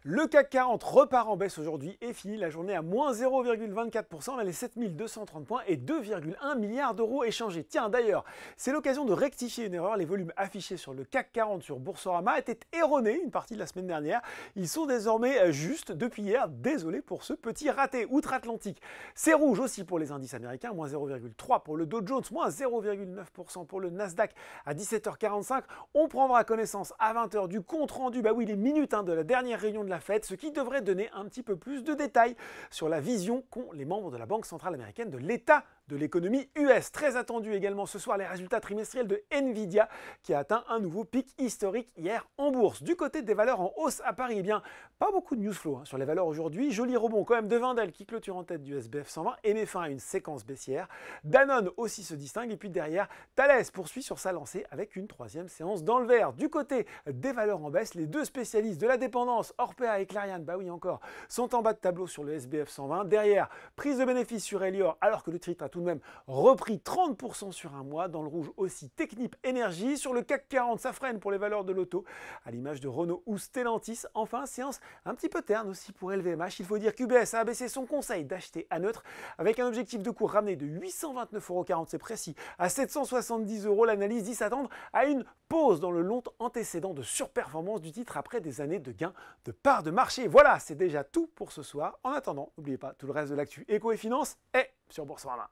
Le CAC 40 repart en baisse aujourd'hui et finit la journée à moins 0,24%, on a les 7230 points et 2,1 milliards d'euros échangés. Tiens d'ailleurs, c'est l'occasion de rectifier une erreur, les volumes affichés sur le CAC 40 sur Boursorama étaient erronés une partie de la semaine dernière. Ils sont désormais justes depuis hier, désolé pour ce petit raté outre-Atlantique. C'est rouge aussi pour les indices américains, moins 0,3 pour le Dow Jones, moins 0,9% pour le Nasdaq à 17h45. On prendra connaissance à 20h du compte rendu, bah oui les minutes de la dernière réunion de la Fed, ce qui devrait donner un petit peu plus de détails sur la vision qu'ont les membres de la Banque centrale américaine de l'état de l'économie US. Très attendu également ce soir les résultats trimestriels de Nvidia qui a atteint un nouveau pic historique hier en bourse. Du côté des valeurs en hausse à Paris, eh bien pas beaucoup de news flow sur les valeurs aujourd'hui. Joli rebond quand même de Wendel qui clôture en tête du SBF 120 et met fin à une séquence baissière. Danone aussi se distingue et puis derrière Thales poursuit sur sa lancée avec une troisième séance dans le vert. Du côté des valeurs en baisse, les deux spécialistes de la dépendance, Orpea et Clariane, bah oui encore, sont en bas de tableau sur le SBF 120. Derrière, prise de bénéfice sur Elior alors que le titre a tout de même repris 30% sur un mois. Dans le rouge aussi Technip Énergie. Sur le CAC 40, ça freine pour les valeurs de l'auto, à l'image de Renault ou Stellantis. Enfin, séance un petit peu terne aussi pour LVMH. Il faut dire qu'UBS a abaissé son conseil d'acheter à neutre avec un objectif de cours ramené de 829,40 €, c'est précis, à 770 €. L'analyse dit s'attendre à une pause dans le long antécédent de surperformance du titre après des années de gains de part de marché. Voilà, c'est déjà tout pour ce soir. En attendant, n'oubliez pas, tout le reste de l'actu éco et finance est sur Boursorama.